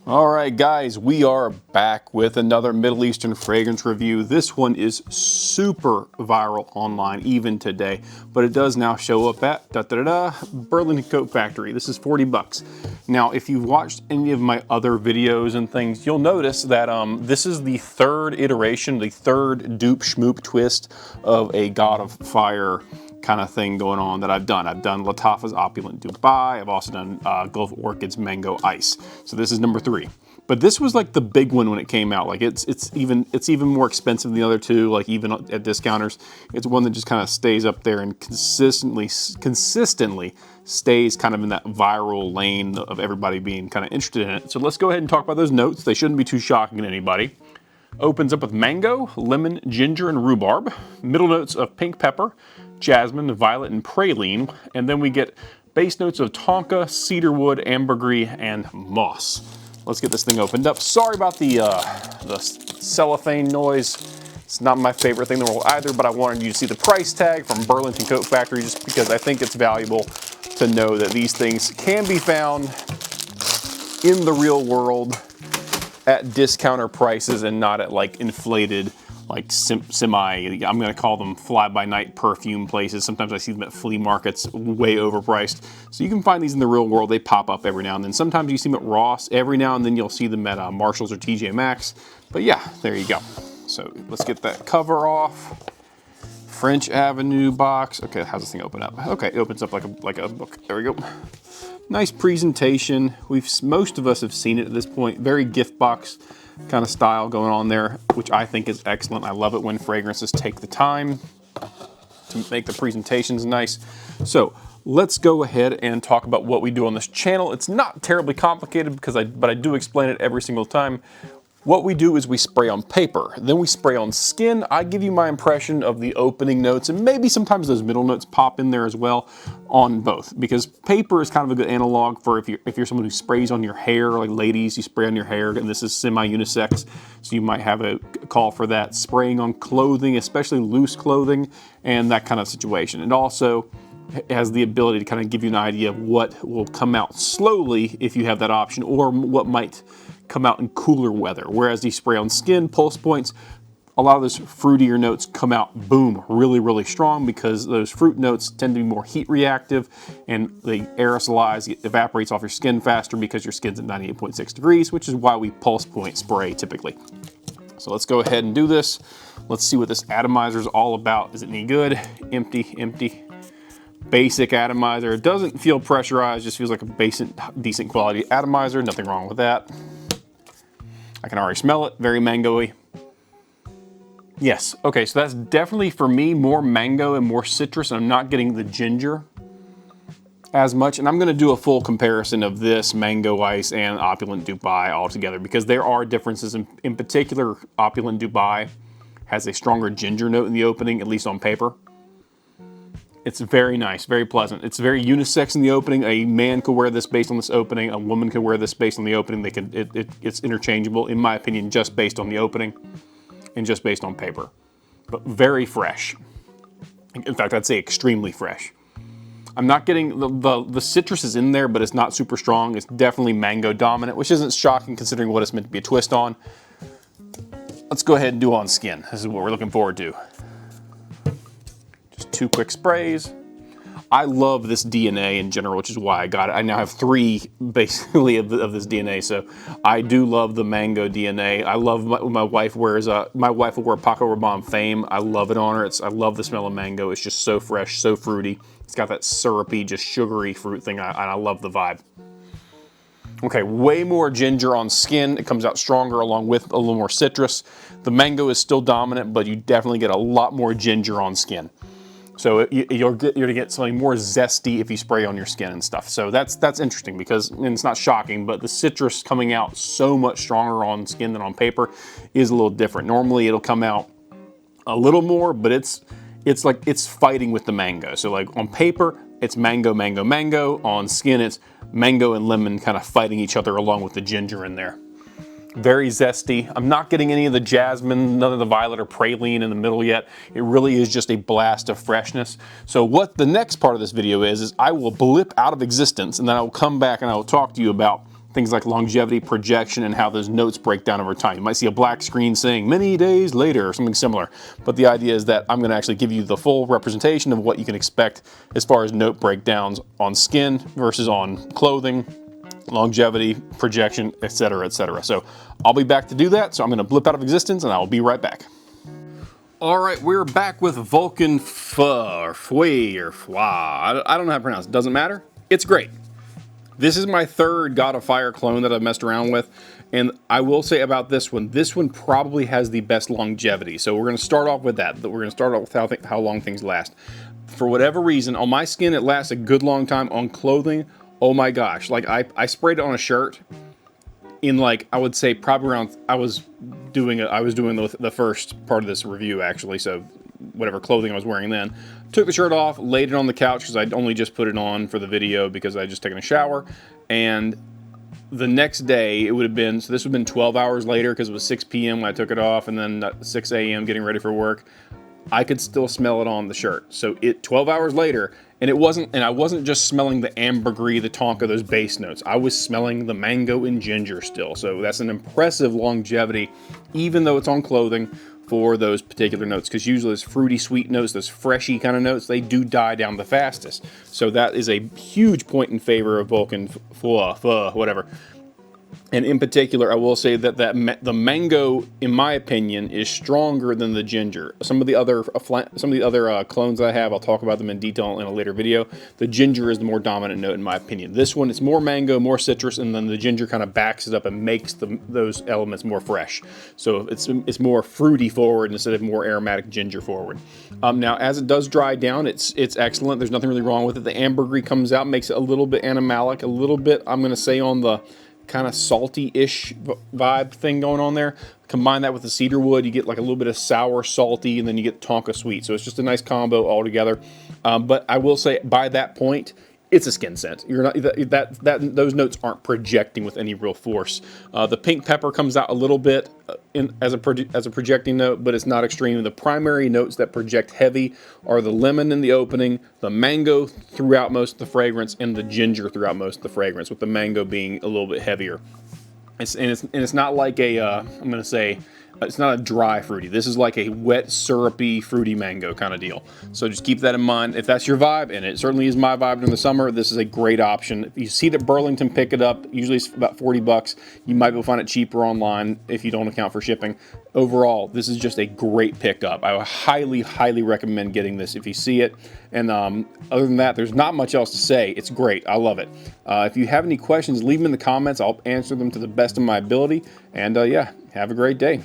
All right, guys, we are back with another Middle Eastern fragrance review. This one is super viral online even today, but it does now show up at Burlington Coat Factory. This is 40 bucks. Now, if you've watched any of my other videos and things, you'll notice that this is the third iteration, the third dupe schmoop twist of a God of Fire kind of thing going on that I've done. I've done Lattafa's Opulent Dubai. I've also done Gulf Orchid's Mango Ice. So this is number 3. But this was like the big one when it came out. Like it's even more expensive than the other two. Like even at discounters, it's one that just kind of stays up there and consistently stays kind of in that viral lane of everybody being kind of interested in it. So let's go ahead and talk about those notes. They shouldn't be too shocking to anybody. Opens up with mango, lemon, ginger, and rhubarb. Middle notes of pink pepper, jasmine, violet, and praline. And then we get base notes of tonka, cedarwood, ambergris, and moss. Let's get this thing opened up. Sorry about the cellophane noise. It's not my favorite thing in the world either, but I wanted you to see the price tag from Burlington Coat Factory just because I think it's valuable to know that these things can be found in the real world at discounter prices and not at like inflated, like I'm gonna call them fly-by-night perfume places. Sometimes I see them at flea markets, way overpriced. So you can find these in the real world. They pop up every now and then. Sometimes you see them at Ross. Every now and then you'll see them at Marshalls or TJ Maxx. But yeah, there you go. So let's get that cover off. French Avenue box. Okay, how's this thing open up? Okay, it opens up like a book. There we go. Nice presentation. Most of us have seen it at this point. Very gift box kind of style going on there, which I think is excellent. I love it when fragrances take the time to make the presentations nice. So let's go ahead and talk about what we do on this channel. It's not terribly complicated but I do explain it every single time. What we do is we spray on paper, then we spray on skin. I give you my impression of the opening notes, and maybe sometimes those middle notes pop in there as well on both, because paper is kind of a good analog for if you're someone who sprays on your hair, like ladies, you spray on your hair, and this is semi-unisex, so you might have a call for that. Spraying on clothing, especially loose clothing, and that kind of situation. It also has the ability to kind of give you an idea of what will come out slowly if you have that option, or what might come out in cooler weather. Whereas you spray on skin, pulse points, a lot of those fruitier notes come out, boom, really, really strong, because those fruit notes tend to be more heat reactive and they aerosolize, it evaporates off your skin faster because your skin's at 98.6 degrees, which is why we pulse point spray typically. So let's go ahead and do this. Let's see what this atomizer is all about. Is it any good? Empty, empty. Basic atomizer. It doesn't feel pressurized, just feels like a basic, decent quality atomizer. Nothing wrong with that. I can already smell it, very mango-y. Yes, okay, so that's definitely for me more mango and more citrus, and I'm not getting the ginger as much. And I'm gonna do a full comparison of this Mango Ice and Opulent Dubai all together, because there are differences. In particular, Opulent Dubai has a stronger ginger note in the opening, at least on paper. It's very nice, very pleasant. It's very unisex in the opening. A man could wear this based on this opening. A woman could wear this based on the opening. It's interchangeable, in my opinion, just based on the opening and just based on paper. But very fresh. In fact, I'd say extremely fresh. I'm not getting, the citrus is in there, but it's not super strong. It's definitely mango dominant, which isn't shocking considering what it's meant to be a twist on. Let's go ahead and do on skin. This is what we're looking forward to. 2 quick sprays. I love this DNA in general, which is why I got it. I now have 3 basically of this DNA, so I do love the mango DNA. I love my wife wears. My wife will wear Paco Rabanne Fame. I love it on her. I love the smell of mango. It's just so fresh, so fruity. It's got that syrupy, just sugary fruit thing, and I love the vibe. Okay, way more ginger on skin. It comes out stronger along with a little more citrus. The mango is still dominant, but you definitely get a lot more ginger on skin. So you're gonna get something more zesty if you spray on your skin and stuff. So that's interesting, because, and it's not shocking, but the citrus coming out so much stronger on skin than on paper is a little different. Normally it'll come out a little more, but it's like it's fighting with the mango. So like on paper, it's mango, mango, mango. On skin, it's mango and lemon kind of fighting each other along with the ginger in there. Very zesty. I'm not getting any of the jasmine, none of the violet or praline in the middle yet. It really is just a blast of freshness. So what the next part of this video is I will blip out of existence, and then I will come back and I will talk to you about things like longevity, projection, and how those notes break down over time. You might see a black screen saying many days later or something similar, but the idea is that I'm going to actually give you the full representation of what you can expect as far as note breakdowns on skin versus on clothing, longevity, projection, etc., etc. So I'll be back to do that, so I'm going to blip out of existence and I'll be right back. All right, we're back with Vulcan Feu, or Feu, or Fwa. I don't know how to pronounce it. Doesn't matter. It's great. This is my third God of Fire clone that I've messed around with, and I will say about this one probably has the best longevity. So we're going to start off with that. We're going to start off with how long things last. For whatever reason, on my skin, it lasts a good long time. On clothing, oh my gosh. Like, I sprayed it on a shirt in, like, I would say probably around, I was doing the first part of this review, actually, so whatever clothing I was wearing then. Took the shirt off, laid it on the couch because I'd only just put it on for the video because I'd just taken a shower, and the next day it would have been, so this would have been 12 hours later because it was 6 p.m. when I took it off, and then 6 a.m. getting ready for work. I could still smell it on the shirt. So 12 hours later, and I wasn't just smelling the ambergris, the tonka, those base notes. I was smelling the mango and ginger still. So that's an impressive longevity, even though it's on clothing, for those particular notes. Because usually those fruity, sweet notes, those freshy kind of notes, they do die down the fastest. So that is a huge point in favor of Vulcan Feu, whatever. And in particular, I will say that the mango, in my opinion, is stronger than the ginger. Some of the other clones I have, I'll talk about them in detail in a later video. The ginger is the more dominant note in my opinion. This one, it's more mango, more citrus, and then the ginger kind of backs it up and makes those elements more fresh. So it's more fruity forward instead of more aromatic ginger forward. Now, as it does dry down, it's excellent. There's nothing really wrong with it. The ambergris comes out, makes it a little bit animalic, a little bit, I'm going to say, on the kind of salty-ish vibe thing going on there. Combine that with the cedar wood, you get like a little bit of sour, salty, and then you get tonka sweet. So it's just a nice combo all together. But I will say, by that point, it's a skin scent. You're not those notes aren't projecting with any real force. The pink pepper comes out a little bit as a projecting note, but it's not extreme. The primary notes that project heavy are the lemon in the opening, the mango throughout most of the fragrance, and the ginger throughout most of the fragrance, with the mango being a little bit heavier. It's not like a I'm gonna say, it's not a dry fruity. This is like a wet, syrupy, fruity mango kind of deal. So just keep that in mind. If that's your vibe, and it certainly is my vibe during the summer, this is a great option. If you see that Burlington, pick it up. Usually it's about 40 bucks. You might be able to find it cheaper online if you don't account for shipping. Overall, this is just a great pickup. I would highly, highly recommend getting this if you see it. And other than that, there's not much else to say. It's great. I love it. If you have any questions, leave them in the comments. I'll answer them to the best of my ability. And yeah, have a great day.